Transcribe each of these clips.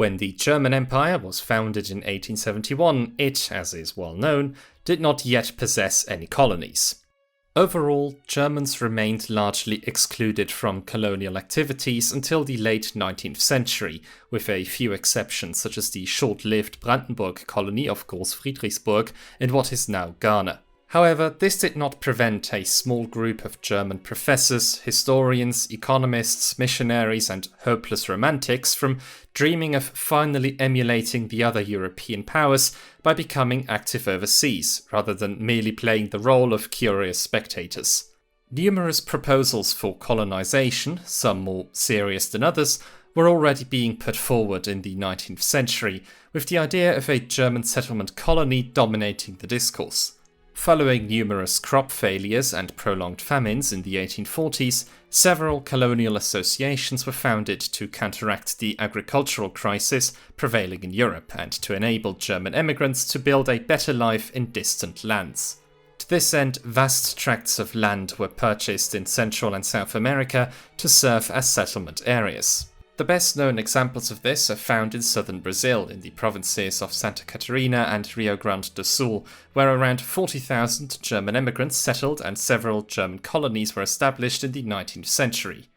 When the German Empire was founded in 1871, it, as is well known, did not yet possess any colonies. Overall, Germans remained largely excluded from colonial activities until the late 19th century, with a few exceptions such as the short-lived Brandenburg colony of Groß Friedrichsburg in what is now Ghana. However, this did not prevent a small group of German professors, historians, economists, missionaries, and hopeless romantics from dreaming of finally emulating the other European powers by becoming active overseas, rather than merely playing the role of curious spectators. Numerous proposals for colonization, some more serious than others, were already being put forward in the 19th century, with the idea of a German settlement colony dominating the discourse. Following numerous crop failures and prolonged famines in the 1840s, several colonial associations were founded to counteract the agricultural crisis prevailing in Europe and to enable German emigrants to build a better life in distant lands. To this end, vast tracts of land were purchased in Central and South America to serve as settlement areas. The best known examples of this are found in southern Brazil, in the provinces of Santa Catarina and Rio Grande do Sul, where around 40,000 German immigrants settled and several German colonies were established in the 19th century.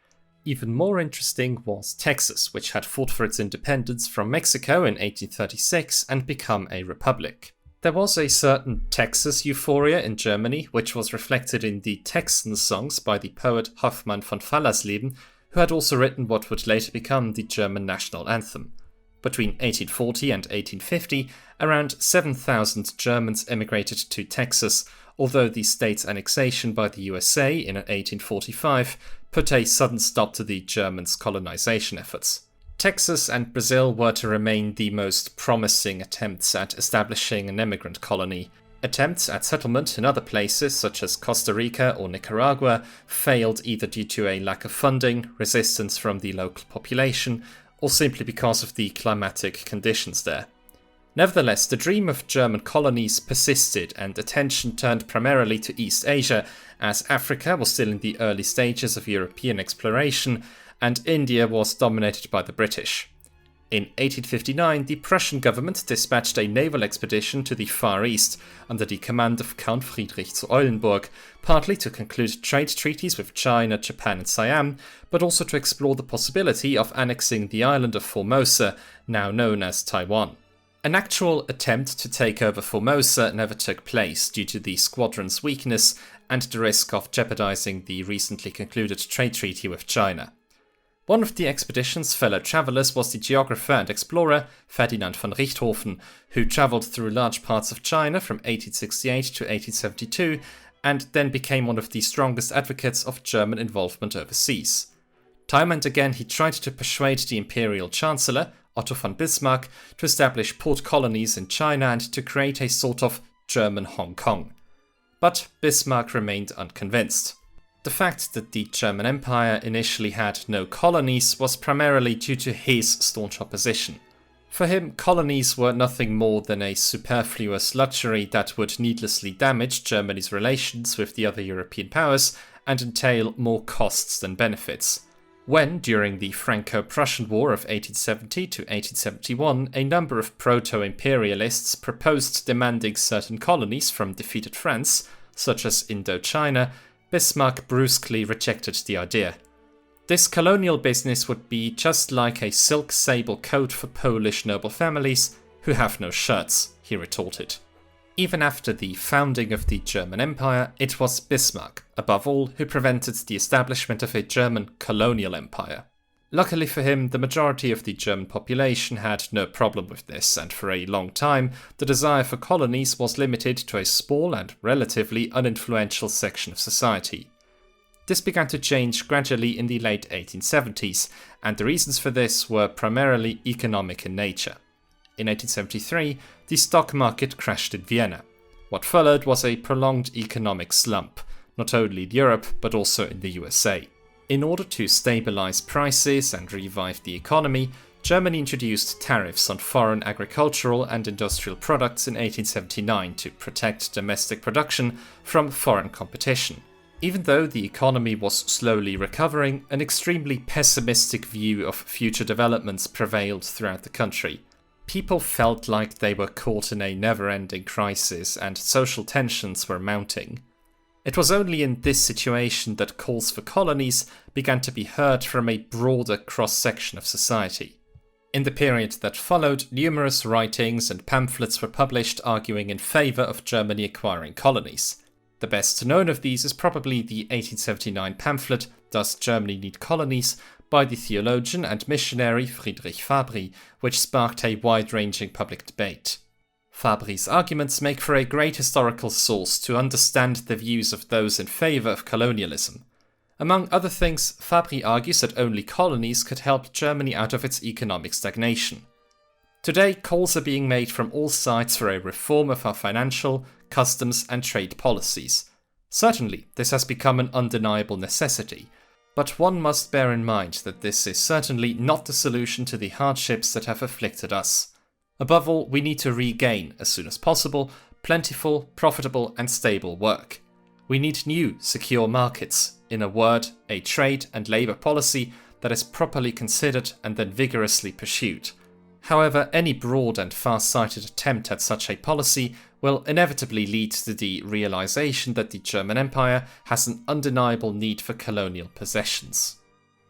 Even more interesting was Texas, which had fought for its independence from Mexico in 1836 and become a republic. There was a certain Texas euphoria in Germany, which was reflected in the Texan songs by the poet Hoffmann von Fallersleben, who had also written what would later become the German national anthem. Between 1840 and 1850, around 7,000 Germans emigrated to Texas, although the state's annexation by the USA in 1845 put a sudden stop to the Germans' colonization efforts. Texas and Brazil were to remain the most promising attempts at establishing an immigrant colony. Attempts at settlement in other places, such as Costa Rica or Nicaragua, failed either due to a lack of funding, resistance from the local population, or simply because of the climatic conditions there. Nevertheless, the dream of German colonies persisted, and attention turned primarily to East Asia, as Africa was still in the early stages of European exploration, and India was dominated by the British. In 1859, the Prussian government dispatched a naval expedition to the Far East under the command of Count Friedrich zu Eulenburg, partly to conclude trade treaties with China, Japan and Siam, but also to explore the possibility of annexing the island of Formosa, now known as Taiwan. An actual attempt to take over Formosa never took place due to the squadron's weakness and the risk of jeopardizing the recently concluded trade treaty with China. One of the expedition's fellow travellers was the geographer and explorer Ferdinand von Richthofen, who travelled through large parts of China from 1868 to 1872 and then became one of the strongest advocates of German involvement overseas. Time and again he tried to persuade the imperial chancellor, Otto von Bismarck, to establish port colonies in China and to create a sort of German Hong Kong. But Bismarck remained unconvinced. The fact that the German Empire initially had no colonies was primarily due to his staunch opposition. For him, colonies were nothing more than a superfluous luxury that would needlessly damage Germany's relations with the other European powers and entail more costs than benefits. When, during the Franco-Prussian War of 1870 to 1871, a number of proto-imperialists proposed demanding certain colonies from defeated France, such as Indochina, Bismarck brusquely rejected the idea. This colonial business would be just like a silk sable coat for Polish noble families who have no shirts, he retorted. Even after the founding of the German Empire, it was Bismarck, above all, who prevented the establishment of a German colonial empire. Luckily for him, the majority of the German population had no problem with this, and for a long time, the desire for colonies was limited to a small and relatively uninfluential section of society. This began to change gradually in the late 1870s, and the reasons for this were primarily economic in nature. In 1873, the stock market crashed in Vienna. What followed was a prolonged economic slump, not only in Europe but also in the USA. In order to stabilize prices and revive the economy, Germany introduced tariffs on foreign agricultural and industrial products in 1879 to protect domestic production from foreign competition. Even though the economy was slowly recovering, an extremely pessimistic view of future developments prevailed throughout the country. People felt like they were caught in a never-ending crisis and social tensions were mounting. It was only in this situation that calls for colonies began to be heard from a broader cross-section of society. In the period that followed, numerous writings and pamphlets were published arguing in favour of Germany acquiring colonies. The best known of these is probably the 1879 pamphlet Does Germany Need Colonies? By the theologian and missionary Friedrich Fabri, which sparked a wide-ranging public debate. Fabri's arguments make for a great historical source to understand the views of those in favour of colonialism. Among other things, Fabri argues that only colonies could help Germany out of its economic stagnation. Today, calls are being made from all sides for a reform of our financial, customs and trade policies. Certainly, this has become an undeniable necessity, but one must bear in mind that this is certainly not the solution to the hardships that have afflicted us. Above all, we need to regain, as soon as possible, plentiful, profitable and stable work. We need new, secure markets, in a word, a trade and labour policy that is properly considered and then vigorously pursued. However, any broad and far-sighted attempt at such a policy will inevitably lead to the realization that the German Empire has an undeniable need for colonial possessions.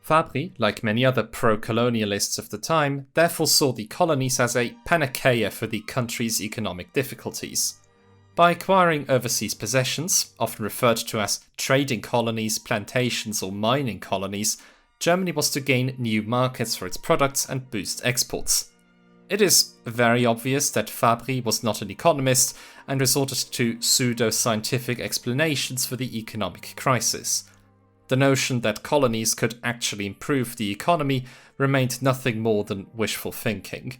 Fabri, like many other pro-colonialists of the time, therefore saw the colonies as a panacea for the country's economic difficulties. By acquiring overseas possessions, often referred to as trading colonies, plantations or mining colonies, Germany was to gain new markets for its products and boost exports. It is very obvious that Fabri was not an economist and resorted to pseudo-scientific explanations for the economic crisis. The notion that colonies could actually improve the economy remained nothing more than wishful thinking.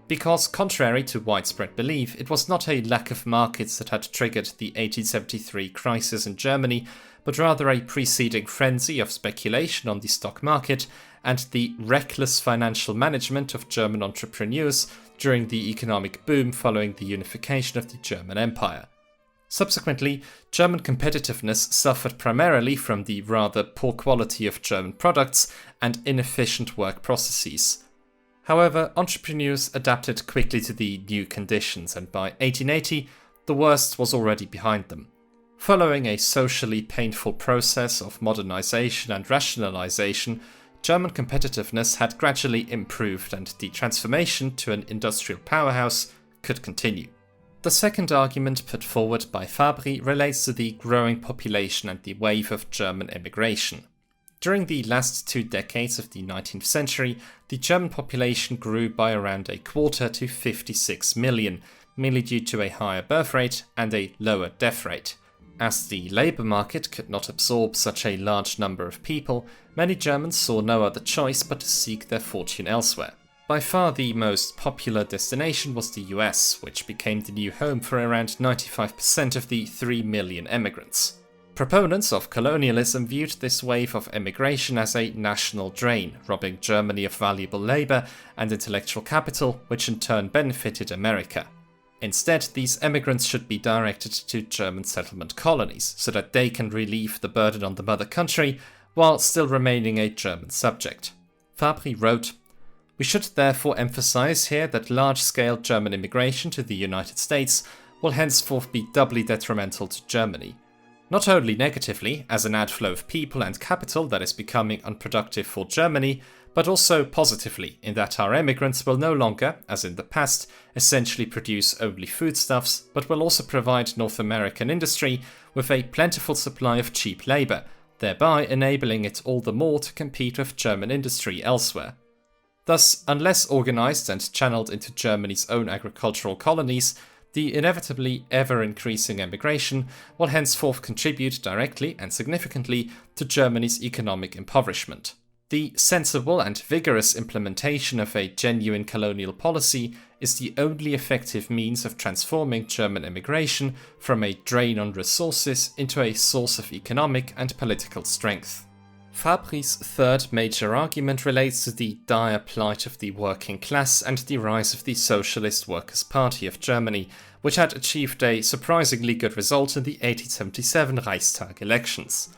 Because, contrary to widespread belief, it was not a lack of markets that had triggered the 1873 crisis in Germany, but rather a preceding frenzy of speculation on the stock market and the reckless financial management of German entrepreneurs during the economic boom following the unification of the German Empire. Subsequently, German competitiveness suffered primarily from the rather poor quality of German products and inefficient work processes. However, entrepreneurs adapted quickly to the new conditions, and by 1880, the worst was already behind them. Following a socially painful process of modernization and rationalization, German competitiveness had gradually improved and the transformation to an industrial powerhouse could continue. The second argument put forward by Fabri relates to the growing population and the wave of German emigration. During the last 2 decades of the 19th century, the German population grew by around a quarter to 56 million, mainly due to a higher birth rate and a lower death rate. As the labour market could not absorb such a large number of people, many Germans saw no other choice but to seek their fortune elsewhere. By far the most popular destination was the US, which became the new home for around 95% of the 3 million emigrants. Proponents of colonialism viewed this wave of emigration as a national drain, robbing Germany of valuable labour and intellectual capital, which in turn benefited America. Instead, these emigrants should be directed to German settlement colonies, so that they can relieve the burden on the mother country while still remaining a German subject. Fabri wrote, "We should therefore emphasize here that large-scale German immigration to the United States will henceforth be doubly detrimental to Germany. Not only negatively, as an outflow of people and capital that is becoming unproductive for Germany, but also positively in that our emigrants will no longer, as in the past, essentially produce only foodstuffs, but will also provide North American industry with a plentiful supply of cheap labour, thereby enabling it all the more to compete with German industry elsewhere. Thus, unless organised and channeled into Germany's own agricultural colonies, the inevitably ever-increasing emigration will henceforth contribute directly and significantly to Germany's economic impoverishment. The sensible and vigorous implementation of a genuine colonial policy is the only effective means of transforming German immigration from a drain on resources into a source of economic and political strength." Fabri's third major argument relates to the dire plight of the working class and the rise of the Socialist Workers' Party of Germany, which had achieved a surprisingly good result in the 1877 Reichstag elections.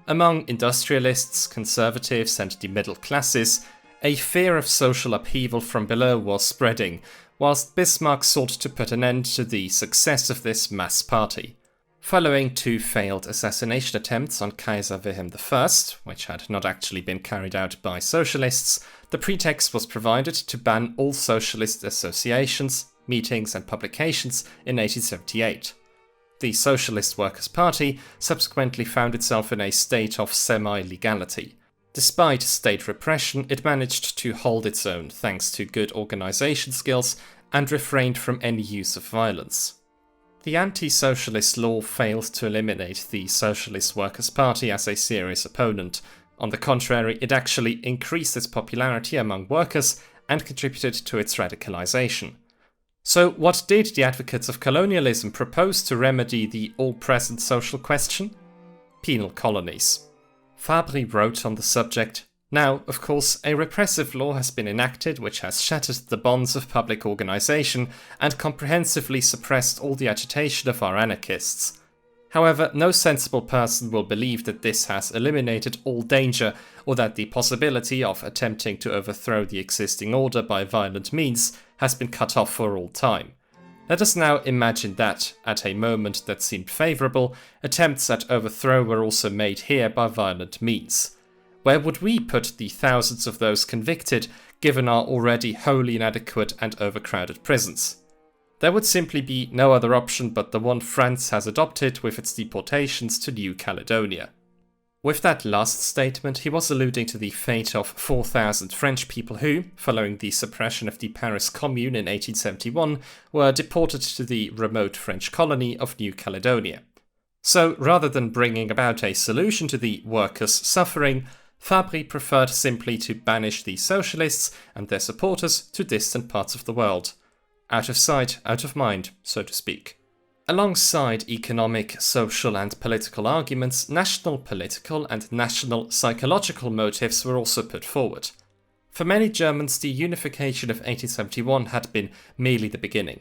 Among industrialists, conservatives, and the middle classes, a fear of social upheaval from below was spreading, whilst Bismarck sought to put an end to the success of this mass party. Following 2 failed assassination attempts on Kaiser Wilhelm I, which had not actually been carried out by socialists, the pretext was provided to ban all socialist associations, meetings and publications in 1878. The Socialist Workers' Party subsequently found itself in a state of semi-legality. Despite state repression, it managed to hold its own thanks to good organization skills and refrained from any use of violence. The anti-socialist law failed to eliminate the Socialist Workers' Party as a serious opponent. On the contrary, it actually increased its popularity among workers and contributed to its radicalization. So what did the advocates of colonialism propose to remedy the all-present social question? Penal colonies. Fabri wrote on the subject, "Now, of course, a repressive law has been enacted which has shattered the bonds of public organization and comprehensively suppressed all the agitation of our anarchists. However, no sensible person will believe that this has eliminated all danger or that the possibility of attempting to overthrow the existing order by violent means has been cut off for all time. Let us now imagine that, at a moment that seemed favorable, attempts at overthrow were also made here by violent means. Where would we put the thousands of those convicted, given our already wholly inadequate and overcrowded prisons? There would simply be no other option but the one France has adopted with its deportations to New Caledonia." With that last statement, he was alluding to the fate of 4,000 French people who, following the suppression of the Paris Commune in 1871, were deported to the remote French colony of New Caledonia. So, rather than bringing about a solution to the workers' suffering, Fabri preferred simply to banish the socialists and their supporters to distant parts of the world. Out of sight, out of mind, so to speak. Alongside economic, social and political arguments, national political and national psychological motives were also put forward. For many Germans, the unification of 1871 had been merely the beginning.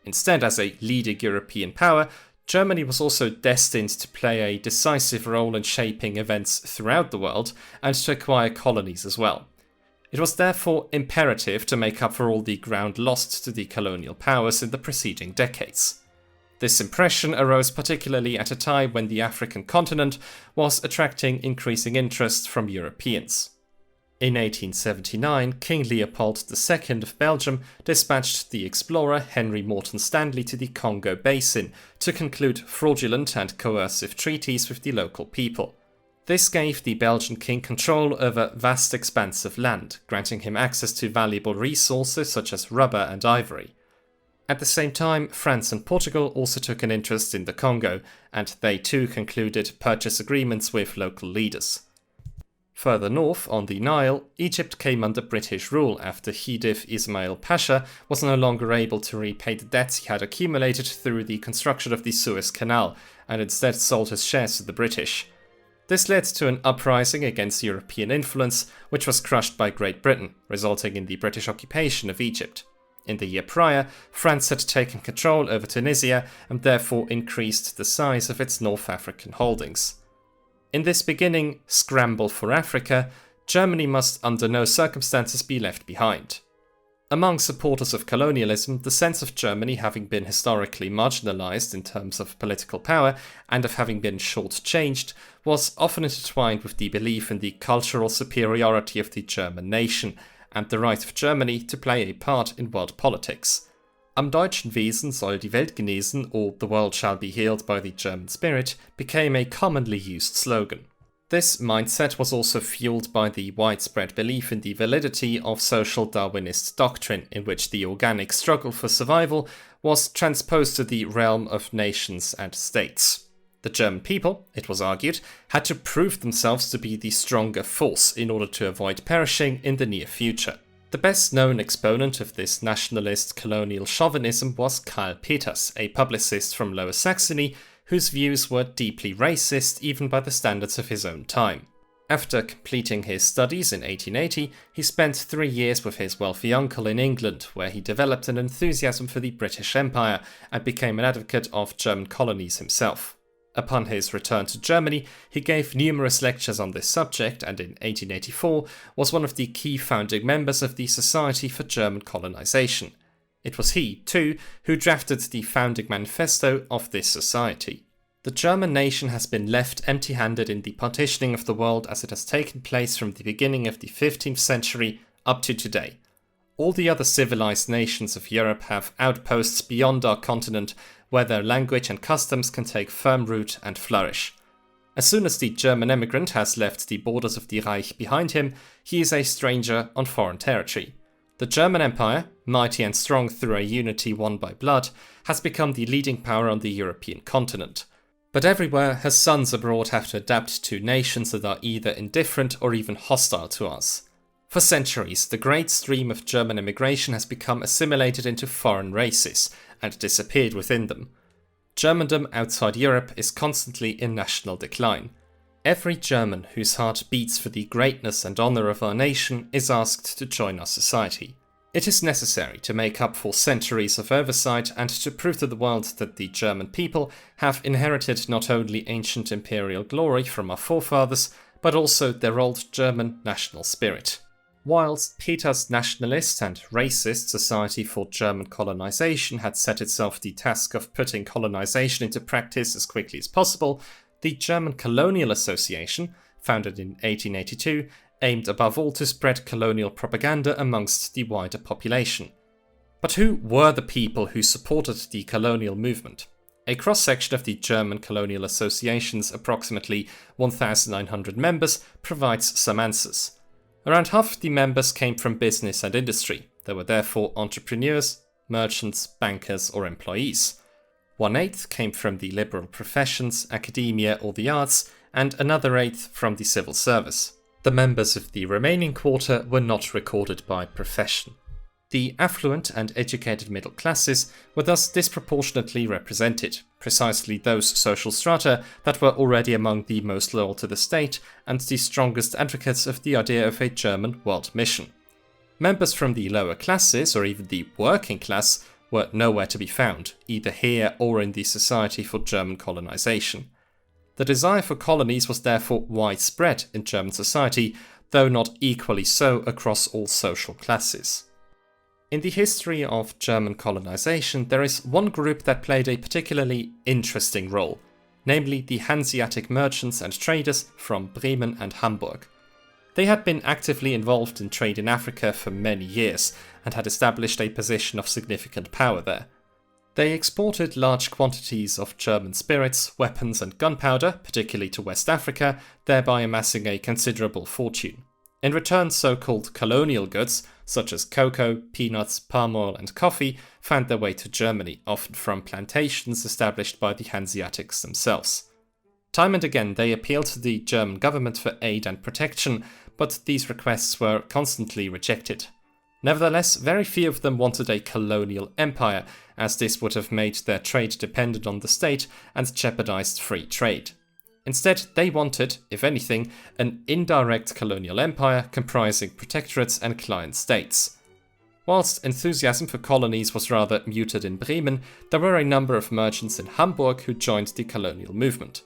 Instead, as a leading European power, Germany was also destined to play a decisive role in shaping events throughout the world and to acquire colonies as well. It was therefore imperative to make up for all the ground lost to the colonial powers in the preceding decades. This impression arose particularly at a time when the African continent was attracting increasing interest from Europeans. In 1879, King Leopold II of Belgium dispatched the explorer Henry Morton Stanley to the Congo Basin to conclude fraudulent and coercive treaties with the local people. This gave the Belgian king control over vast expanse of land, granting him access to valuable resources such as rubber and ivory. At the same time, France and Portugal also took an interest in the Congo, and they too concluded purchase agreements with local leaders. Further north, on the Nile, Egypt came under British rule after Khedive Ismail Pasha was no longer able to repay the debts he had accumulated through the construction of the Suez Canal, and instead sold his shares to the British. This led to an uprising against European influence, which was crushed by Great Britain, resulting in the British occupation of Egypt. In the year prior, France had taken control over Tunisia and therefore increased the size of its North African holdings. In this beginning scramble for Africa, Germany must under no circumstances be left behind. Among supporters of colonialism, the sense of Germany having been historically marginalized in terms of political power and of having been shortchanged was often intertwined with the belief in the cultural superiority of the German nation and the right of Germany to play a part in world politics. Am deutschen Wesen soll die Welt genesen, or the world shall be healed by the German spirit, became a commonly used slogan. This mindset was also fueled by the widespread belief in the validity of social Darwinist doctrine, in which the organic struggle for survival was transposed to the realm of nations and states. The German people, it was argued, had to prove themselves to be the stronger force in order to avoid perishing in the near future. The best known exponent of this nationalist colonial chauvinism was Karl Peters, a publicist from Lower Saxony, whose views were deeply racist even by the standards of his own time. After completing his studies in 1880, he spent 3 years with his wealthy uncle in England, where he developed an enthusiasm for the British Empire and became an advocate of German colonies himself. Upon his return to Germany, he gave numerous lectures on this subject and in 1884 was one of the key founding members of the Society for German Colonization. It was he, too, who drafted the founding manifesto of this society. The German nation has been left empty-handed in the partitioning of the world as it has taken place from the beginning of the 15th century up to today. All the other civilized nations of Europe have outposts beyond our continent where their language and customs can take firm root and flourish. As soon as the German emigrant has left the borders of the Reich behind him, he is a stranger on foreign territory. The German Empire, mighty and strong through a unity won by blood, has become the leading power on the European continent. But everywhere, her sons abroad have to adapt to nations that are either indifferent or even hostile to us. For centuries, the great stream of German immigration has become assimilated into foreign races and disappeared within them. Germandom outside Europe is constantly in national decline. Every German whose heart beats for the greatness and honour of our nation is asked to join our society. It is necessary to make up for centuries of oversight and to prove to the world that the German people have inherited not only ancient imperial glory from our forefathers, but also their old German national spirit. Whilst Peter's nationalist and racist Society for German Colonization had set itself the task of putting colonization into practice as quickly as possible, the German Colonial Association, founded in 1882, aimed above all to spread colonial propaganda amongst the wider population. But who were the people who supported the colonial movement? A cross-section of the German Colonial Association's approximately 1,900 members provides some answers. Around half the members came from business and industry. They were therefore entrepreneurs, merchants, bankers, or employees. 1/8 came from the liberal professions, academia, or the arts, and another 1/8 from the civil service. The members of the remaining quarter were not recorded by profession. The affluent and educated middle classes were thus disproportionately represented, precisely those social strata that were already among the most loyal to the state and the strongest advocates of the idea of a German world mission. Members from the lower classes, or even the working class, were nowhere to be found, either here or in the Society for German Colonization. The desire for colonies was therefore widespread in German society, though not equally so across all social classes. In the history of German colonization, there is one group that played a particularly interesting role, namely the Hanseatic merchants and traders from Bremen and Hamburg. They had been actively involved in trade in Africa for many years and had established a position of significant power there. They exported large quantities of German spirits, weapons and gunpowder, particularly to West Africa, thereby amassing a considerable fortune. In return, so-called colonial goods, such as cocoa, peanuts, palm oil and coffee, found their way to Germany, often from plantations established by the Hanseatics themselves. Time and again they appealed to the German government for aid and protection, but these requests were constantly rejected. Nevertheless, very few of them wanted a colonial empire, as this would have made their trade dependent on the state and jeopardized free trade. Instead, they wanted, if anything, an indirect colonial empire comprising protectorates and client states. Whilst enthusiasm for colonies was rather muted in Bremen, there were a number of merchants in Hamburg who joined the colonial movement.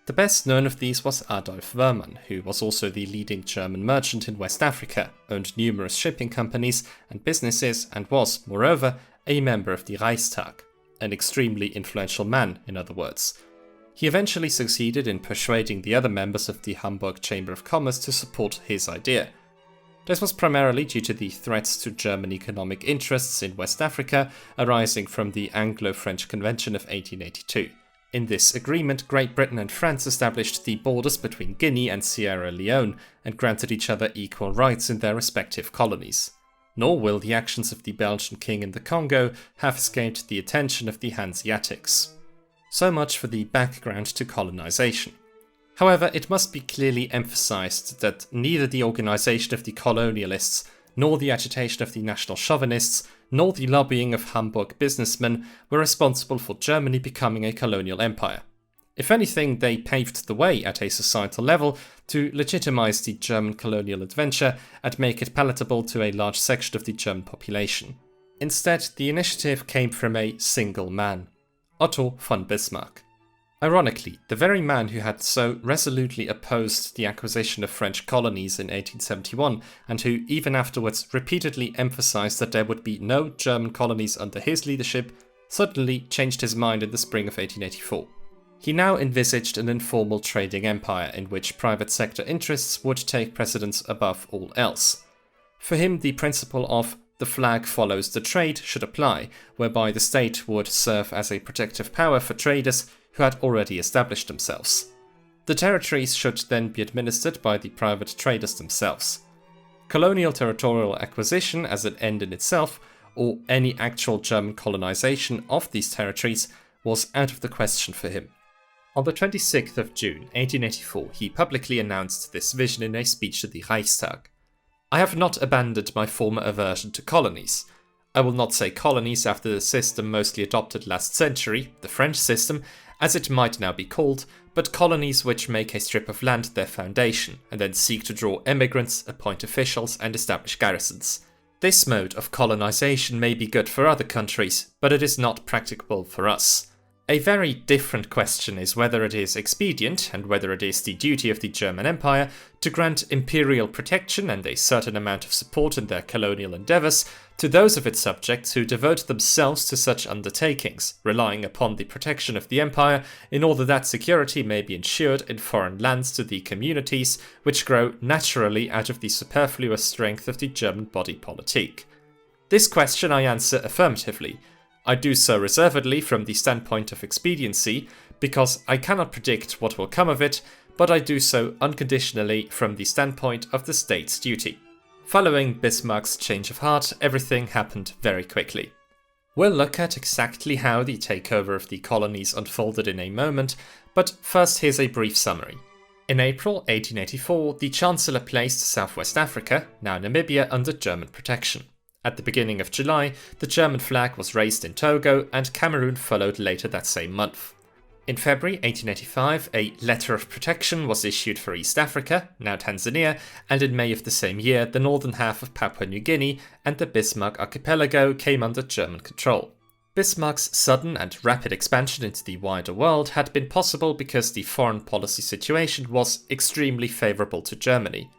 The best known of these was Adolf Hermann, who was also the leading German merchant in West Africa, owned numerous shipping companies and businesses, and was, moreover, a member of the Reichstag. An extremely influential man, in other words. He eventually succeeded in persuading the other members of the Hamburg Chamber of Commerce to support his idea. This was primarily due to the threats to German economic interests in West Africa arising from the Anglo-French Convention of 1882. In this agreement, Great Britain and France established the borders between Guinea and Sierra Leone and granted each other equal rights in their respective colonies. Nor will the actions of the Belgian king in the Congo have escaped the attention of the Hanseatics. So much for the background to colonization. However, it must be clearly emphasized that neither the organization of the colonialists, nor the agitation of the national chauvinists, nor the lobbying of Hamburg businessmen were responsible for Germany becoming a colonial empire. If anything, they paved the way at a societal level to legitimize the German colonial adventure and make it palatable to a large section of the German population. Instead, the initiative came from a single man, Otto von Bismarck. Ironically, the very man who had so resolutely opposed the acquisition of French colonies in 1871 and who even afterwards repeatedly emphasized that there would be no German colonies under his leadership, suddenly changed his mind in the spring of 1884. He now envisaged an informal trading empire in which private sector interests would take precedence above all else. For him, the principle of the flag follows the trade should apply, whereby the state would serve as a protective power for traders who had already established themselves. The territories should then be administered by the private traders themselves. Colonial territorial acquisition as an end in itself, or any actual German colonization of these territories, was out of the question for him. On the 26th of June 1884, he publicly announced this vision in a speech to the Reichstag. I have not abandoned my former aversion to colonies. I will not say colonies after the system mostly adopted last century, the French system, as it might now be called, but colonies which make a strip of land their foundation, and then seek to draw emigrants, appoint officials, and establish garrisons. This mode of colonization may be good for other countries, but it is not practicable for us. A very different question is whether it is expedient, and whether it is the duty of the German Empire, to grant imperial protection and a certain amount of support in their colonial endeavours to those of its subjects who devote themselves to such undertakings, relying upon the protection of the empire in order that security may be ensured in foreign lands to the communities which grow naturally out of the superfluous strength of the German body politic. This question I answer affirmatively. I do so reservedly from the standpoint of expediency, because I cannot predict what will come of it, but I do so unconditionally from the standpoint of the state's duty. Following Bismarck's change of heart, everything happened very quickly. We'll look at exactly how the takeover of the colonies unfolded in a moment, but first here's a brief summary. In April 1884, the Chancellor placed Southwest Africa, now Namibia, under German protection. At the beginning of July, the German flag was raised in Togo, and Cameroon followed later that same month. In February 1885, a letter of protection was issued for East Africa, now Tanzania, and in May of the same year, the northern half of Papua New Guinea and the Bismarck archipelago came under German control. Bismarck's sudden and rapid expansion into the wider world had been possible because the foreign policy situation was extremely favourable to Germany.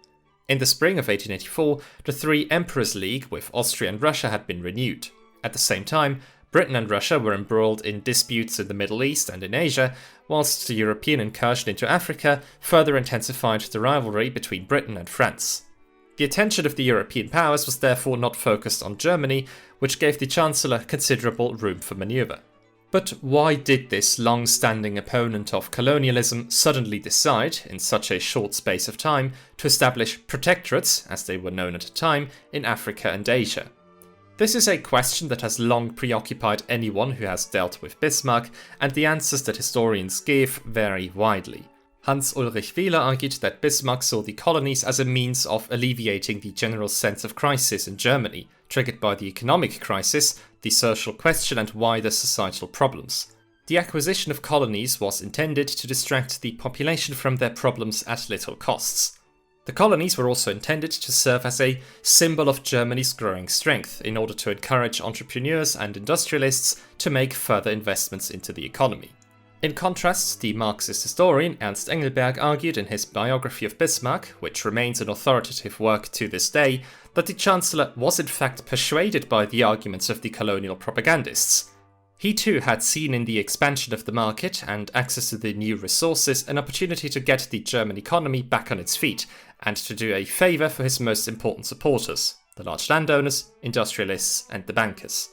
In the spring of 1884, the Three Emperors League with Austria and Russia had been renewed. At the same time, Britain and Russia were embroiled in disputes in the Middle East and in Asia, whilst the European incursion into Africa further intensified the rivalry between Britain and France. The attention of the European powers was therefore not focused on Germany, which gave the Chancellor considerable room for manoeuvre. But why did this long-standing opponent of colonialism suddenly decide, in such a short space of time, to establish protectorates, as they were known at the time, in Africa and Asia? This is a question that has long preoccupied anyone who has dealt with Bismarck, and the answers that historians give vary widely. Hans Ulrich Wieler argued that Bismarck saw the colonies as a means of alleviating the general sense of crisis in Germany, triggered by the economic crisis, the social question, and wider societal problems. The acquisition of colonies was intended to distract the population from their problems at little costs. The colonies were also intended to serve as a symbol of Germany's growing strength in order to encourage entrepreneurs and industrialists to make further investments into the economy. In contrast, the Marxist historian Ernst Engelberg argued in his biography of Bismarck, which remains an authoritative work to this day, that the Chancellor was in fact persuaded by the arguments of the colonial propagandists. He too had seen in the expansion of the market and access to the new resources an opportunity to get the German economy back on its feet, and to do a favour for his most important supporters, the large landowners, industrialists, and the bankers.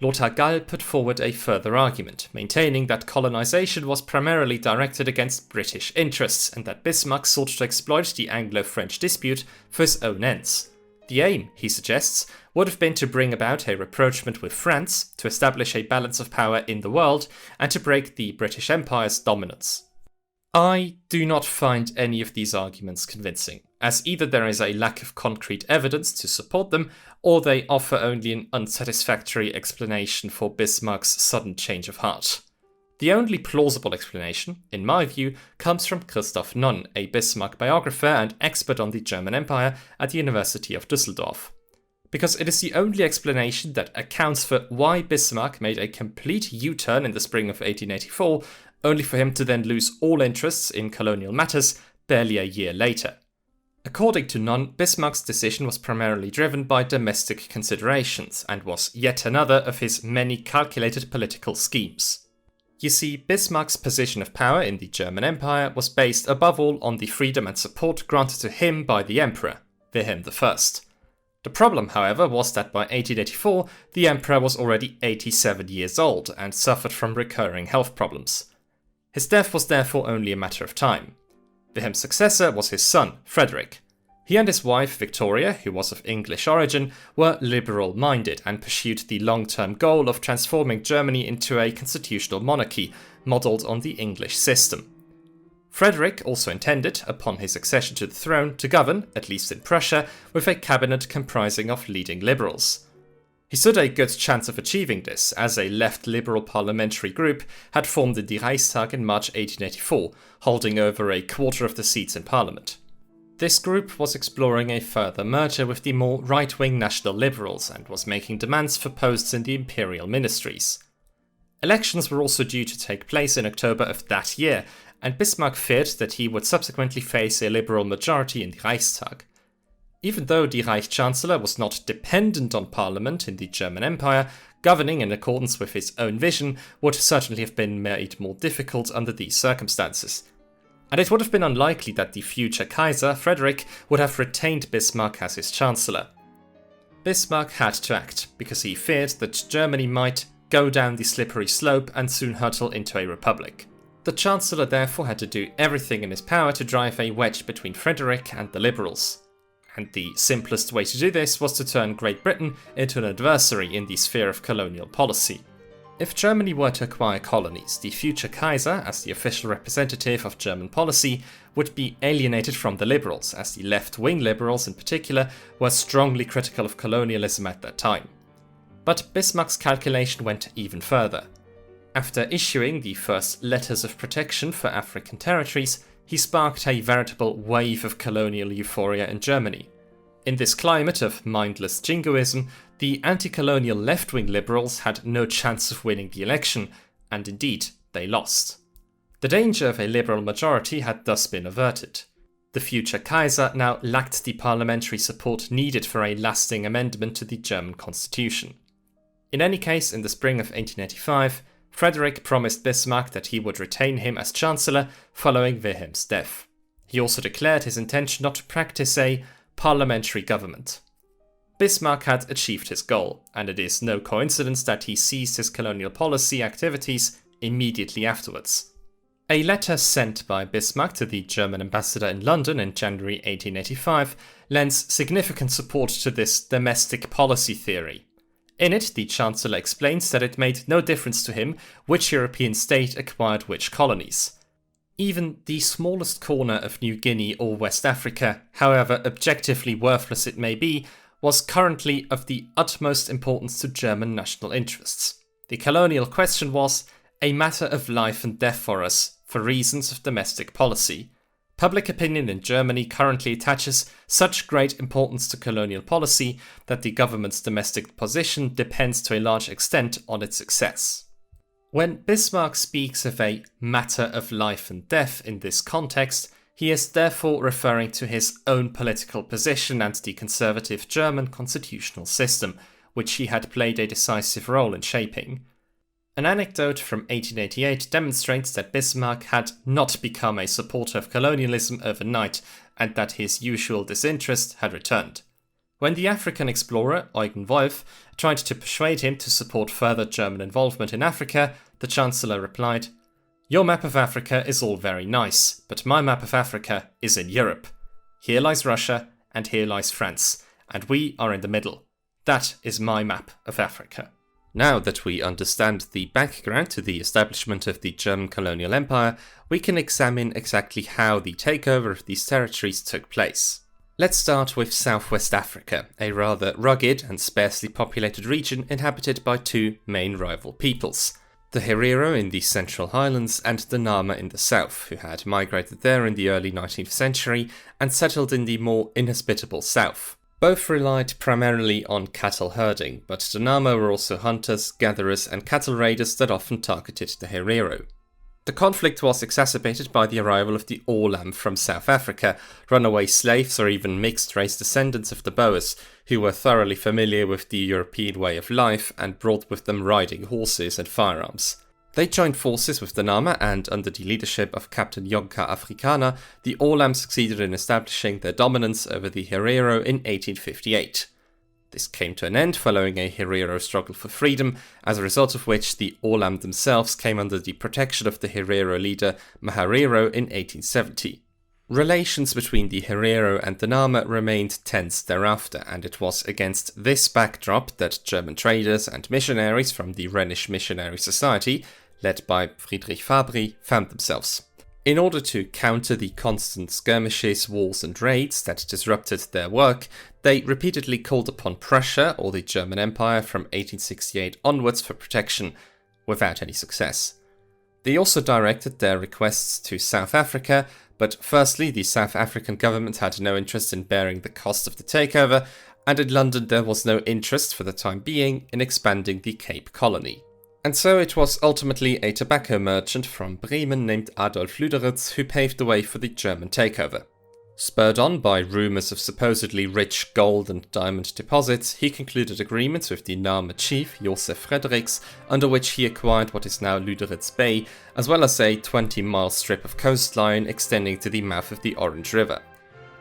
Lothar Gall put forward a further argument, maintaining that colonization was primarily directed against British interests and that Bismarck sought to exploit the Anglo-French dispute for his own ends. The aim, he suggests, would have been to bring about a rapprochement with France, to establish a balance of power in the world, and to break the British Empire's dominance. I do not find any of these arguments convincing, as either there is a lack of concrete evidence to support them, or they offer only an unsatisfactory explanation for Bismarck's sudden change of heart. The only plausible explanation, in my view, comes from Christoph Nonn, a Bismarck biographer and expert on the German Empire at the University of Düsseldorf. Because it is the only explanation that accounts for why Bismarck made a complete U-turn in the spring of 1884, only for him to then lose all interests in colonial matters barely a year later. According to Nonn, Bismarck's decision was primarily driven by domestic considerations and was yet another of his many calculated political schemes. You see, Bismarck's position of power in the German Empire was based above all on the freedom and support granted to him by the Emperor, Wilhelm I. The problem, however, was that by 1884 the Emperor was already 87 years old and suffered from recurring health problems. His death was therefore only a matter of time. Wilhelm's successor was his son, Friedrich. He and his wife, Victoria, who was of English origin, were liberal-minded and pursued the long-term goal of transforming Germany into a constitutional monarchy, modelled on the English system. Frederick also intended, upon his accession to the throne, to govern, at least in Prussia, with a cabinet comprising of leading liberals. He stood a good chance of achieving this, as a left-liberal parliamentary group had formed in the Reichstag in March 1884, holding over a quarter of the seats in parliament. This group was exploring a further merger with the more right-wing national liberals and was making demands for posts in the imperial ministries. Elections were also due to take place in October of that year, and Bismarck feared that he would subsequently face a liberal majority in the Reichstag. Even though the Reich Chancellor was not dependent on parliament in the German Empire, governing in accordance with his own vision would certainly have been made more difficult under these circumstances. And it would have been unlikely that the future Kaiser, Frederick, would have retained Bismarck as his Chancellor. Bismarck had to act, because he feared that Germany might go down the slippery slope and soon hurtle into a republic. The Chancellor therefore had to do everything in his power to drive a wedge between Frederick and the liberals. And the simplest way to do this was to turn Great Britain into an adversary in the sphere of colonial policy. If Germany were to acquire colonies, the future Kaiser, as the official representative of German policy, would be alienated from the liberals, as the left-wing liberals in particular were strongly critical of colonialism at that time. But Bismarck's calculation went even further. After issuing the first letters of protection for African territories, he sparked a veritable wave of colonial euphoria in Germany. In this climate of mindless jingoism, the anti-colonial left-wing liberals had no chance of winning the election, and indeed, they lost. The danger of a liberal majority had thus been averted. The future Kaiser now lacked the parliamentary support needed for a lasting amendment to the German constitution. In any case, in the spring of 1885, Frederick promised Bismarck that he would retain him as Chancellor following Wilhelm's death. He also declared his intention not to practice a parliamentary government. Bismarck had achieved his goal, and it is no coincidence that he ceased his colonial policy activities immediately afterwards. A letter sent by Bismarck to the German ambassador in London in January 1885 lends significant support to this domestic policy theory. In it, the Chancellor explains that it made no difference to him which European state acquired which colonies. Even the smallest corner of New Guinea or West Africa, however objectively worthless it may be, was currently of the utmost importance to German national interests. The colonial question was a matter of life and death for us, for reasons of domestic policy. Public opinion in Germany currently attaches such great importance to colonial policy that the government's domestic position depends to a large extent on its success. When Bismarck speaks of a matter of life and death in this context, he is therefore referring to his own political position and the conservative German constitutional system, which he had played a decisive role in shaping. An anecdote from 1888 demonstrates that Bismarck had not become a supporter of colonialism overnight, and that his usual disinterest had returned. When the African explorer, Eugen Wolf, tried to persuade him to support further German involvement in Africa, the Chancellor replied, "Your map of Africa is all very nice, but my map of Africa is in Europe. Here lies Russia, and here lies France, and we are in the middle. That is my map of Africa." Now that we understand the background to the establishment of the German colonial empire, we can examine exactly how the takeover of these territories took place. Let's start with Southwest Africa, a rather rugged and sparsely populated region inhabited by two main rival peoples. the Herero in the Central Highlands and the Nama in the south, who had migrated there in the early 19th century and settled in the more inhospitable south. Both relied primarily on cattle herding, but the Nama were also hunters, gatherers and cattle raiders that often targeted the Herero. The conflict was exacerbated by the arrival of the Olam from South Africa, runaway slaves or even mixed-race descendants of the Boers, who were thoroughly familiar with the European way of life and brought with them riding horses and firearms. They joined forces with the Nama, and under the leadership of Captain Jonker Afrikaner, the Olam succeeded in establishing their dominance over the Herero in 1858. This came to an end following a Herero struggle for freedom, as a result of which the Olam themselves came under the protection of the Herero leader Maharero in 1870. Relations between the Herero and the Nama remained tense thereafter, and it was against this backdrop that German traders and missionaries from the Rhenish Missionary Society, led by Friedrich Fabri, found themselves. In order to counter the constant skirmishes, wars and raids that disrupted their work, they repeatedly called upon Prussia or the German Empire from 1868 onwards for protection, without any success. They also directed their requests to South Africa, but firstly the South African government had no interest in bearing the cost of the takeover, and in London there was no interest for the time being in expanding the Cape Colony. And so it was ultimately a tobacco merchant from Bremen named Adolf Lüderitz who paved the way for the German takeover. Spurred on by rumours of supposedly rich gold and diamond deposits, he concluded agreements with the Nama chief Josef Fredericks, under which he acquired what is now Lüderitz Bay, as well as a 20-mile strip of coastline extending to the mouth of the Orange River.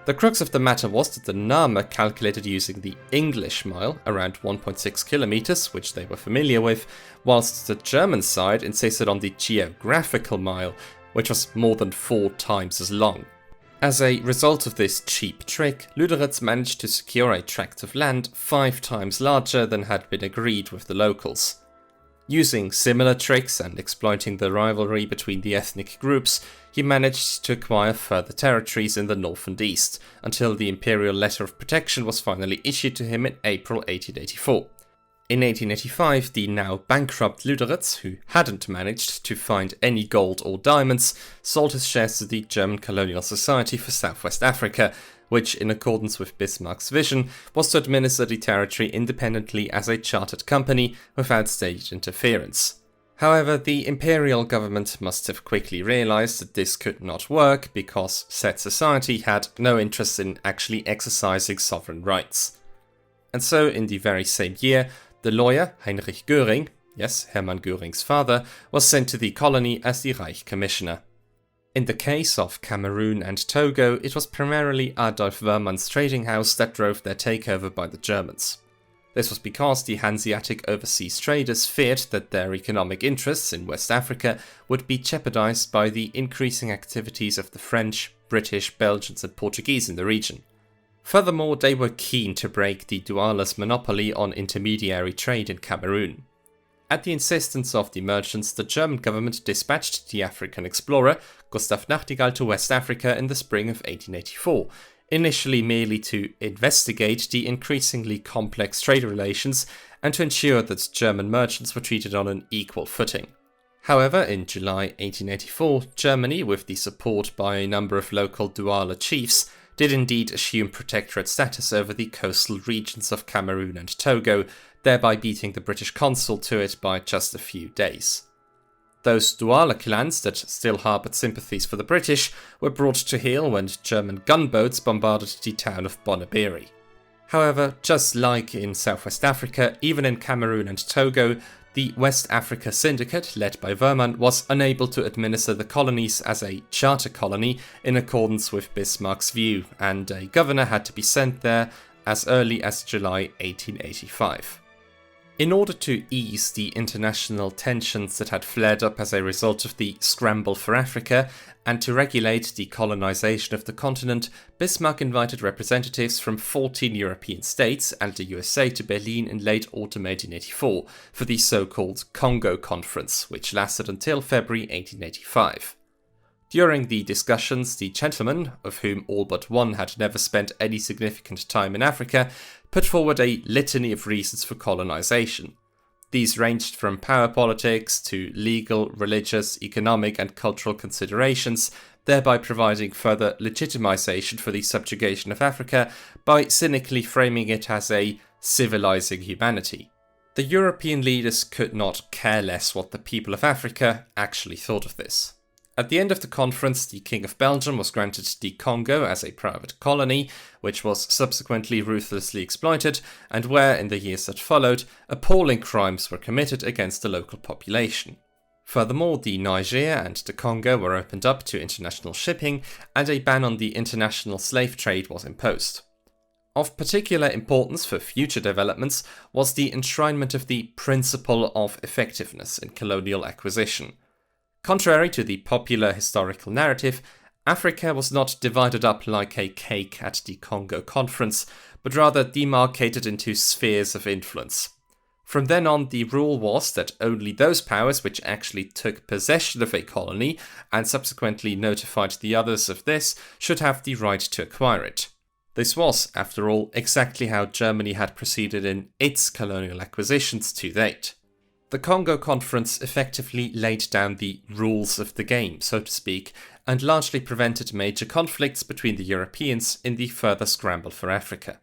The crux of the matter was that the Nama calculated using the English mile, around 1.6 kilometers, which they were familiar with, whilst the German side insisted on the geographical mile, which was more than 4 times as long. As a result of this cheap trick, Lüderitz managed to secure a tract of land 5 times larger than had been agreed with the locals. Using similar tricks and exploiting the rivalry between the ethnic groups, he managed to acquire further territories in the north and east, until the imperial letter of protection was finally issued to him in April 1884. In 1885, the now bankrupt Lüderitz, who hadn't managed to find any gold or diamonds, sold his shares to the German Colonial Society for Southwest Africa, which, in accordance with Bismarck's vision, was to administer the territory independently as a chartered company without state interference. However, the imperial government must have quickly realized that this could not work because said society had no interest in actually exercising sovereign rights. And so, in the very same year, the lawyer Heinrich Göring, yes, Hermann Göring's father, was sent to the colony as the Reich Commissioner. In the case of Cameroon and Togo, it was primarily Adolf Wöhrmann's trading house that drove their takeover by the Germans. This was because the Hanseatic overseas traders feared that their economic interests in West Africa would be jeopardized by the increasing activities of the French, British, Belgians and Portuguese in the region. Furthermore, they were keen to break the Douala's monopoly on intermediary trade in Cameroon. At the insistence of the merchants, the German government dispatched the African explorer Gustav Nachtigall to West Africa in the spring of 1884, initially merely to investigate the increasingly complex trade relations and to ensure that German merchants were treated on an equal footing. However, in July 1884, Germany, with the support by a number of local Douala chiefs, did indeed assume protectorate status over the coastal regions of Cameroon and Togo, thereby beating the British consul to it by just a few days. Those Douala clans that still harboured sympathies for the British were brought to heel when German gunboats bombarded the town of Bonaberi. However, just like in Southwest Africa, even in Cameroon and Togo, the West Africa Syndicate, led by Wöhrmann, was unable to administer the colonies as a charter colony in accordance with Bismarck's view, and a governor had to be sent there as early as July 1885. In order to ease the international tensions that had flared up as a result of the scramble for Africa, and to regulate the colonization of the continent, Bismarck invited representatives from 14 European states and the USA to Berlin in late autumn 1884 for the so-called Congo Conference, which lasted until February 1885. During the discussions, the gentlemen, of whom all but one had never spent any significant time in Africa, put forward a litany of reasons for colonization. These ranged from power politics to legal, religious, economic and cultural considerations, thereby providing further legitimization for the subjugation of Africa by cynically framing it as a civilizing humanity. The European leaders could not care less what the people of Africa actually thought of this. At the end of the conference, the King of Belgium was granted the Congo as a private colony, which was subsequently ruthlessly exploited, and where, in the years that followed, appalling crimes were committed against the local population. Furthermore, the Niger and the Congo were opened up to international shipping, and a ban on the international slave trade was imposed. Of particular importance for future developments was the enshrinement of the principle of effectiveness in colonial acquisition. Contrary to the popular historical narrative, Africa was not divided up like a cake at the Congo Conference, but rather demarcated into spheres of influence. From then on, the rule was that only those powers which actually took possession of a colony and subsequently notified the others of this should have the right to acquire it. This was, after all, exactly how Germany had proceeded in its colonial acquisitions to date. The Congo Conference effectively laid down the rules of the game, so to speak, and largely prevented major conflicts between the Europeans in the further scramble for Africa.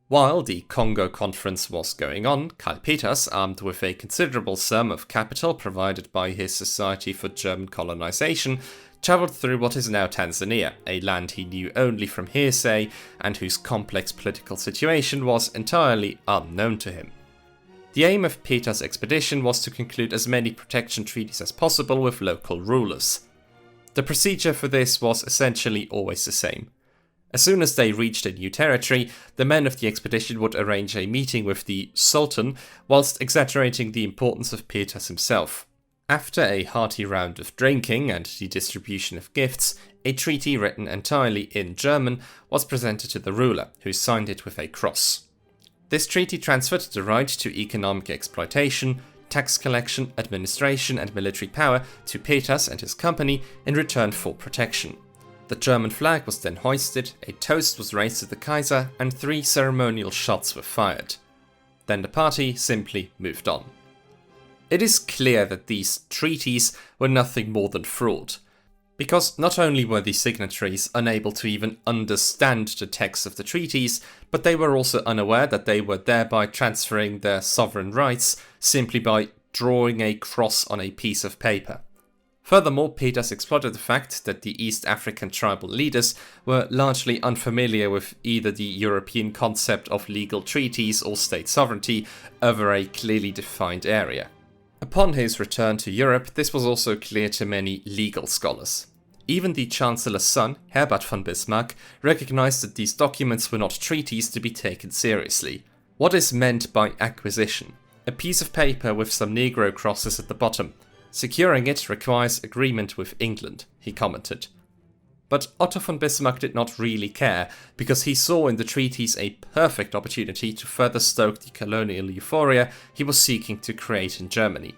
While the Congo Conference was going on, Karl Peters, armed with a considerable sum of capital provided by his Society for German Colonization, travelled through what is now Tanzania, a land he knew only from hearsay and whose complex political situation was entirely unknown to him. The aim of Peters' expedition was to conclude as many protection treaties as possible with local rulers. The procedure for this was essentially always the same. As soon as they reached a new territory, the men of the expedition would arrange a meeting with the Sultan, whilst exaggerating the importance of Peters himself. After a hearty round of drinking and the distribution of gifts, a treaty written entirely in German was presented to the ruler, who signed it with a cross. This treaty transferred the right to economic exploitation, tax collection, administration and military power to Peters and his company in return for protection. The German flag was then hoisted, a toast was raised to the Kaiser, and 3 ceremonial shots were fired. Then the party simply moved on. It is clear that these treaties were nothing more than fraud, because not only were the signatories unable to even understand the text of the treaties, but they were also unaware that they were thereby transferring their sovereign rights simply by drawing a cross on a piece of paper. Furthermore, Peters exploited the fact that the East African tribal leaders were largely unfamiliar with either the European concept of legal treaties or state sovereignty over a clearly defined area. Upon his return to Europe, this was also clear to many legal scholars. Even the Chancellor's son, Herbert von Bismarck, recognized that these documents were not treaties to be taken seriously. What is meant by acquisition? A piece of paper with some Negro crosses at the bottom. Securing it requires agreement with England, he commented. But Otto von Bismarck did not really care, because he saw in the treaties a perfect opportunity to further stoke the colonial euphoria he was seeking to create in Germany.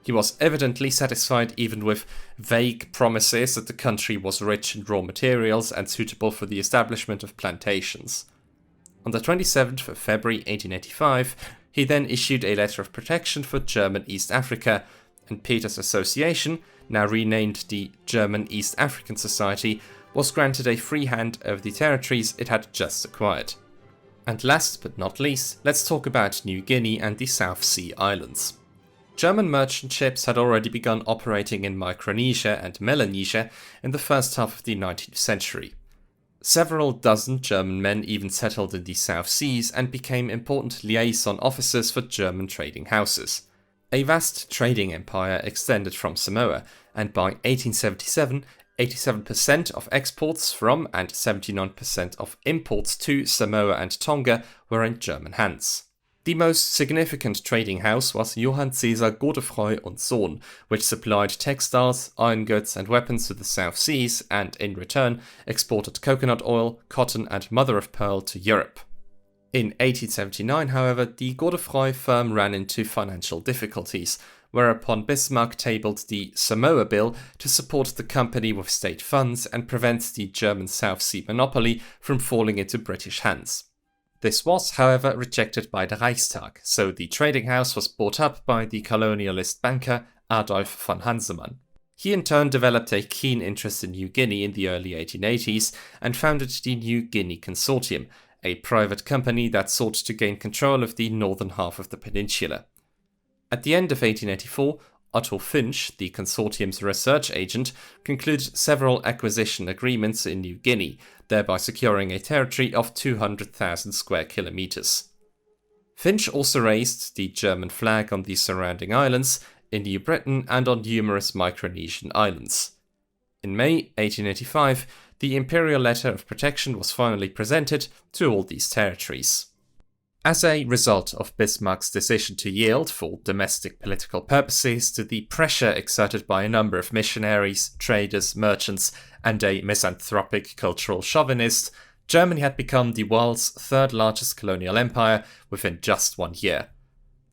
He was evidently satisfied even with vague promises that the country was rich in raw materials and suitable for the establishment of plantations. On the 27th of February 1885, he then issued a letter of protection for German East Africa, and Peters' association, now renamed the German East African Society, was granted a free hand over the territories it had just acquired. And last but not least, let's talk about New Guinea and the South Sea Islands. German merchant ships had already begun operating in Micronesia and Melanesia in the first half of the 19th century. Several dozen German men even settled in the South Seas and became important liaison officers for German trading houses. A vast trading empire extended from Samoa, and by 1877, 87% of exports from and 79% of imports to Samoa and Tonga were in German hands. The most significant trading house was Johann Caesar Godefroy und Sohn, which supplied textiles, iron goods and weapons to the South Seas and, in return, exported coconut oil, cotton and mother-of-pearl to Europe. In 1879, however, the Godefroy firm ran into financial difficulties, whereupon Bismarck tabled the Samoa Bill to support the company with state funds and prevent the German South Sea monopoly from falling into British hands. This was, however, rejected by the Reichstag, so the trading house was bought up by the colonialist banker Adolf von Hansemann. He in turn developed a keen interest in New Guinea in the early 1880s and founded the New Guinea Consortium, a private company that sought to gain control of the northern half of the peninsula. At the end of 1884, Otto Finch, the consortium's research agent, concluded several acquisition agreements in New Guinea, thereby securing a territory of 200,000 square kilometers. Finch also raised the German flag on the surrounding islands, in New Britain and on numerous Micronesian islands. In May 1885, the imperial letter of protection was finally presented to all these territories. As a result of Bismarck's decision to yield for domestic political purposes to the pressure exerted by a number of missionaries, traders, merchants, and a misanthropic cultural chauvinist, Germany had become the world's third largest colonial empire within just 1 year.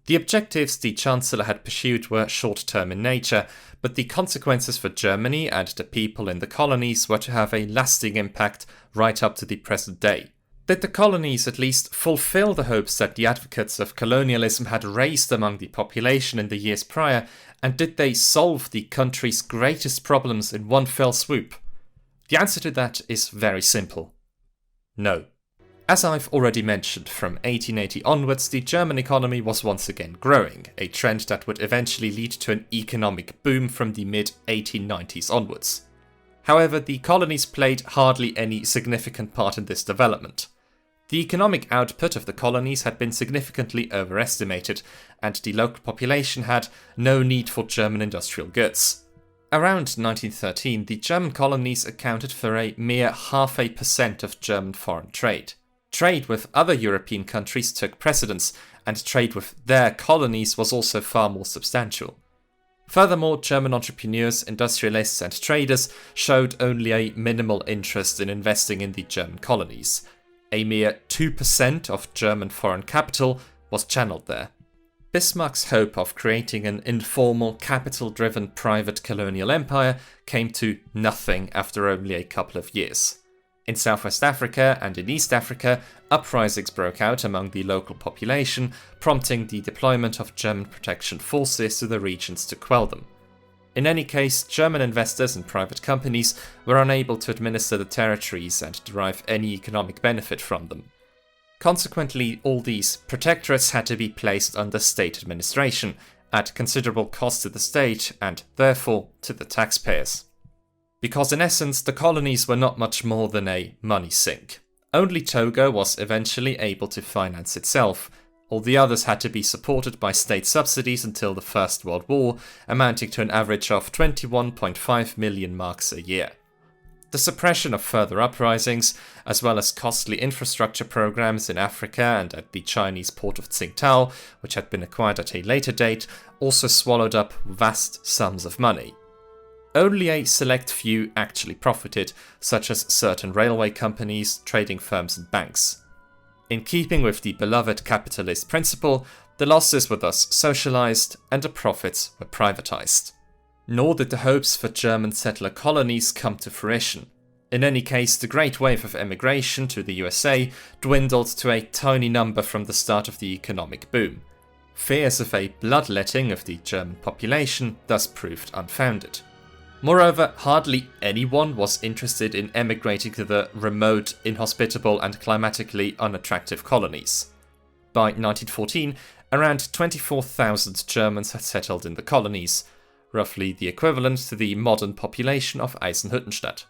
The objectives the Chancellor had pursued were short-term in nature, but the consequences for Germany and the people in the colonies were to have a lasting impact right up to the present day. Did the colonies at least fulfill the hopes that the advocates of colonialism had raised among the population in the years prior, and did they solve the country's greatest problems in one fell swoop? The answer to that is very simple. No. As I've already mentioned, from 1880 onwards, the German economy was once again growing, a trend that would eventually lead to an economic boom from the mid-1890s onwards. However, the colonies played hardly any significant part in this development. The economic output of the colonies had been significantly overestimated, and the local population had no need for German industrial goods. Around 1913, the German colonies accounted for a mere 0.5% of German foreign trade. Trade with other European countries took precedence, and trade with their colonies was also far more substantial. Furthermore, German entrepreneurs, industrialists, and traders showed only a minimal interest in investing in the German colonies. A mere 2% of German foreign capital was channeled there. Bismarck's hope of creating an informal, capital-driven private colonial empire came to nothing after only a couple of years. In Southwest Africa and in East Africa, uprisings broke out among the local population, prompting the deployment of German protection forces to the regions to quell them. In any case, German investors and private companies were unable to administer the territories and derive any economic benefit from them. Consequently, all these protectorates had to be placed under state administration, at considerable cost to the state and, therefore, to the taxpayers. Because in essence, the colonies were not much more than a money sink. Only Togo was eventually able to finance itself. All the others had to be supported by state subsidies until the First World War, amounting to an average of 21.5 million marks a year. The suppression of further uprisings, as well as costly infrastructure programs in Africa and at the Chinese port of Tsingtao, which had been acquired at a later date, also swallowed up vast sums of money. Only a select few actually profited, such as certain railway companies, trading firms, and banks. In keeping with the beloved capitalist principle, the losses were thus socialized and the profits were privatized. Nor did the hopes for German settler colonies come to fruition. In any case, the great wave of emigration to the USA dwindled to a tiny number from the start of the economic boom. Fears of a bloodletting of the German population thus proved unfounded. Moreover, hardly anyone was interested in emigrating to the remote, inhospitable, and climatically unattractive colonies. By 1914, around 24,000 Germans had settled in the colonies, roughly the equivalent to the modern population of Eisenhüttenstadt.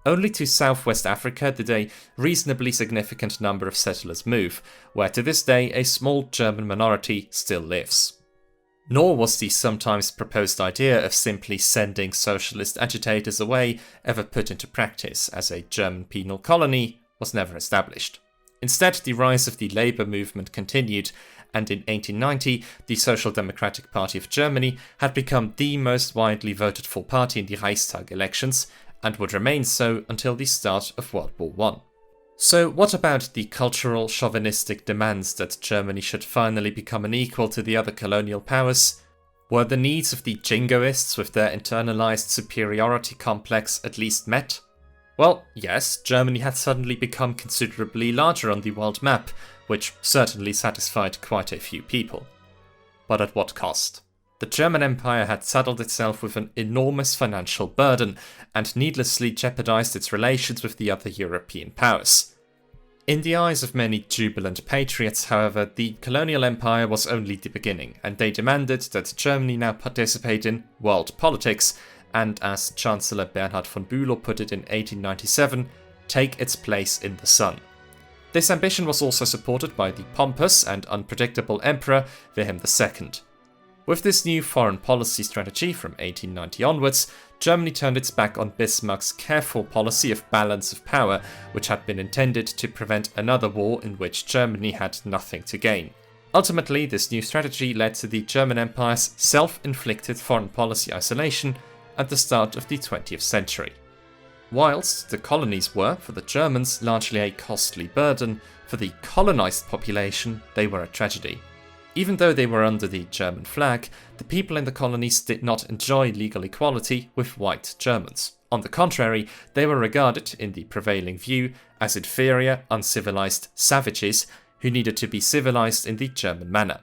Only to Southwest Africa did a reasonably significant number of settlers move, where to this day a small German minority still lives. Nor was the sometimes proposed idea of simply sending socialist agitators away ever put into practice, as a German penal colony was never established. Instead, the rise of the labour movement continued, and in 1890 the Social Democratic Party of Germany had become the most widely voted for party in the Reichstag elections, and would remain so until the start of World War I. So what about the cultural chauvinistic demands that Germany should finally become an equal to the other colonial powers? Were the needs of the jingoists with their internalized superiority complex at least met? Well, yes, Germany had suddenly become considerably larger on the world map, which certainly satisfied quite a few people. But at what cost? The German Empire had saddled itself with an enormous financial burden and needlessly jeopardized its relations with the other European powers. In the eyes of many jubilant patriots, however, the colonial empire was only the beginning, and they demanded that Germany now participate in world politics and, as Chancellor Bernhard von Bülow put it in 1897, take its place in the sun. This ambition was also supported by the pompous and unpredictable Emperor Wilhelm II. With this new foreign policy strategy from 1890 onwards, Germany turned its back on Bismarck's careful policy of balance of power, which had been intended to prevent another war in which Germany had nothing to gain. Ultimately, this new strategy led to the German Empire's self-inflicted foreign policy isolation at the start of the 20th century. Whilst the colonies were, for the Germans, largely a costly burden, for the colonized population they were a tragedy. Even though they were under the German flag, the people in the colonies did not enjoy legal equality with white Germans. On the contrary, they were regarded, in the prevailing view, as inferior, uncivilized savages who needed to be civilized in the German manner.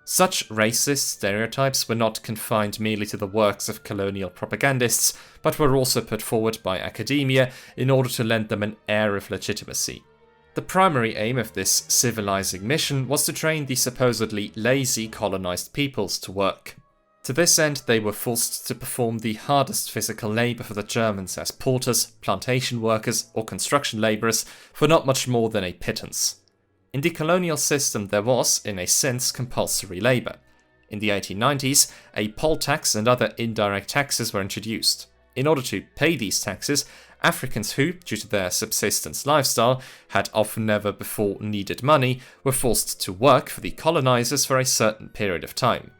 Such racist stereotypes were not confined merely to the works of colonial propagandists, but were also put forward by academia in order to lend them an air of legitimacy. The primary aim of this civilizing mission was to train the supposedly lazy colonized peoples to work. To this end, they were forced to perform the hardest physical labor for the Germans as porters, plantation workers, or construction laborers for not much more than a pittance. In the colonial system, there was, in a sense, compulsory labor. In the 1890s, a poll tax and other indirect taxes were introduced. In order to pay these taxes, Africans who, due to their subsistence lifestyle, had often never before needed money, were forced to work for the colonizers for a certain period of time.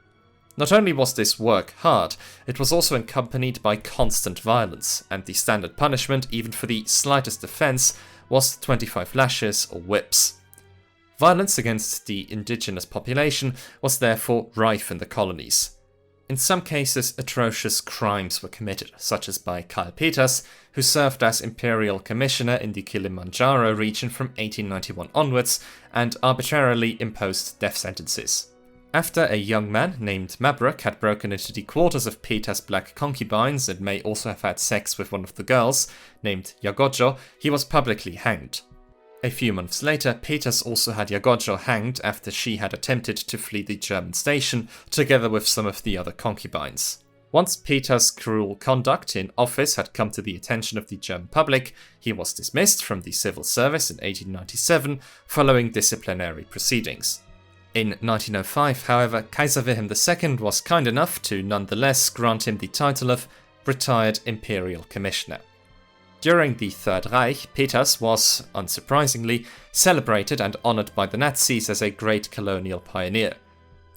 Not only was this work hard, it was also accompanied by constant violence, and the standard punishment, even for the slightest offense, was 25 lashes or whips. Violence against the indigenous population was therefore rife in the colonies. In some cases, atrocious crimes were committed, such as by Karl Peters, who served as imperial commissioner in the Kilimanjaro region from 1891 onwards and arbitrarily imposed death sentences. After a young man named Mabrook had broken into the quarters of Peters' black concubines and may also have had sex with one of the girls, named Yagojo, he was publicly hanged. A few months later, Peters also had Yagojo hanged after she had attempted to flee the German station, together with some of the other concubines. Once Peters' cruel conduct in office had come to the attention of the German public, he was dismissed from the civil service in 1897, following disciplinary proceedings. In 1905, however, Kaiser Wilhelm II was kind enough to nonetheless grant him the title of Retired Imperial Commissioner. During the Third Reich, Peters was, unsurprisingly, celebrated and honoured by the Nazis as a great colonial pioneer.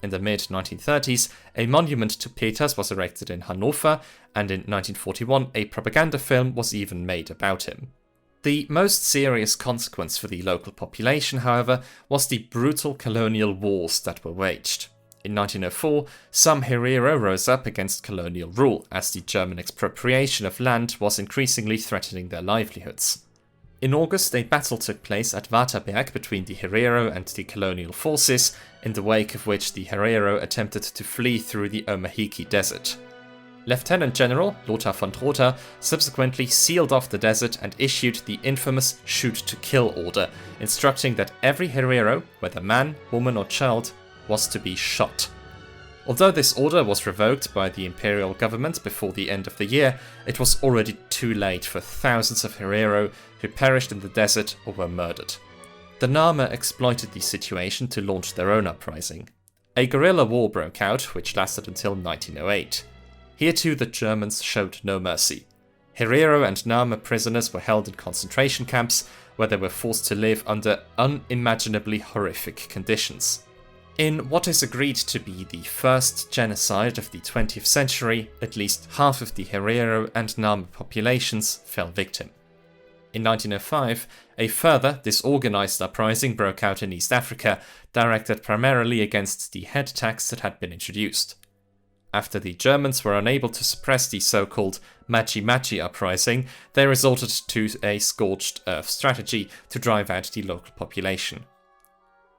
In the mid-1930s, a monument to Peters was erected in Hanover, and in 1941 a propaganda film was even made about him. The most serious consequence for the local population, however, was the brutal colonial wars that were waged. In 1904, some Herero rose up against colonial rule, as the German expropriation of land was increasingly threatening their livelihoods. In August, a battle took place at Waterberg between the Herero and the colonial forces, in the wake of which the Herero attempted to flee through the Omahiki Desert. Lieutenant General Lothar von Trotha subsequently sealed off the desert and issued the infamous shoot-to-kill order, instructing that every Herero, whether man, woman or child, was to be shot. Although this order was revoked by the imperial government before the end of the year, it was already too late for thousands of Herero who perished in the desert or were murdered. The Nama exploited the situation to launch their own uprising. A guerrilla war broke out, which lasted until 1908. Here too the Germans showed no mercy. Herero and Nama prisoners were held in concentration camps, where they were forced to live under unimaginably horrific conditions. In what is agreed to be the first genocide of the 20th century, at least half of the Herero and Nama populations fell victim. In 1905, a further disorganized uprising broke out in East Africa, directed primarily against the head tax that had been introduced. After the Germans were unable to suppress the so-called Machi-Machi uprising, they resorted to a scorched earth strategy to drive out the local population.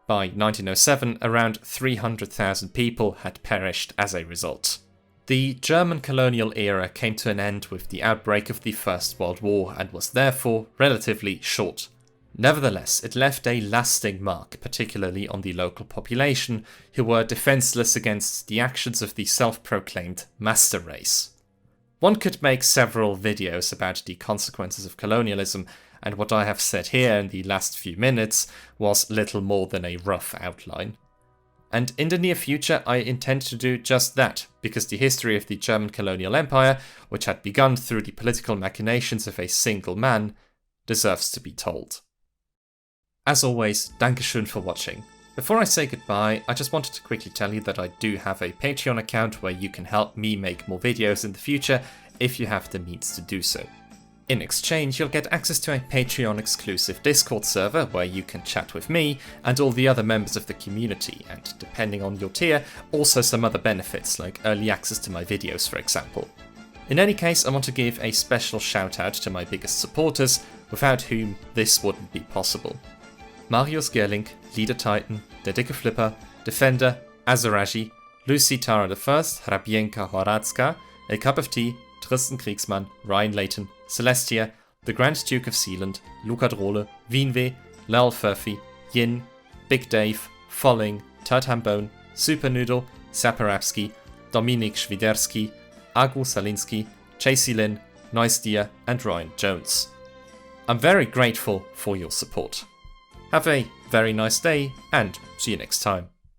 By 1907, around 300,000 people had perished as a result. The German colonial era came to an end with the outbreak of the First World War and was therefore relatively short. Nevertheless, it left a lasting mark, particularly on the local population, who were defenseless against the actions of the self-proclaimed master race. One could make several videos about the consequences of colonialism, and what I have said here in the last few minutes was little more than a rough outline. And in the near future I intend to do just that, because the history of the German colonial empire, which had begun through the political machinations of a single man, deserves to be told. As always, Dankeschön for watching. Before I say goodbye, I just wanted to quickly tell you that I do have a Patreon account where you can help me make more videos in the future if you have the means to do so. In exchange, you'll get access to a Patreon exclusive Discord server where you can chat with me and all the other members of the community, and depending on your tier, also some other benefits like early access to my videos, for example. In any case, I want to give a special shout out to my biggest supporters, without whom this wouldn't be possible. Marius Gerling, Leader Titan, Der Dicke Flipper, Defender, Azaraji, Lucy Tara I, Hrabienka Horadska, A Cup of Tea, Tristan Kriegsmann, Ryan Layton, Celestia, the Grand Duke of Sealand, Luca Drole, Wienweh, Lel Furphy, Yin, Big Dave, Folling, Turt Hambone, Super Noodle, Saparapski, Dominik Schwiderski, Agu Salinski, Chasey Lin, Noisdia, and Ryan Jones. I'm very grateful for your support. Have a very nice day, and see you next time.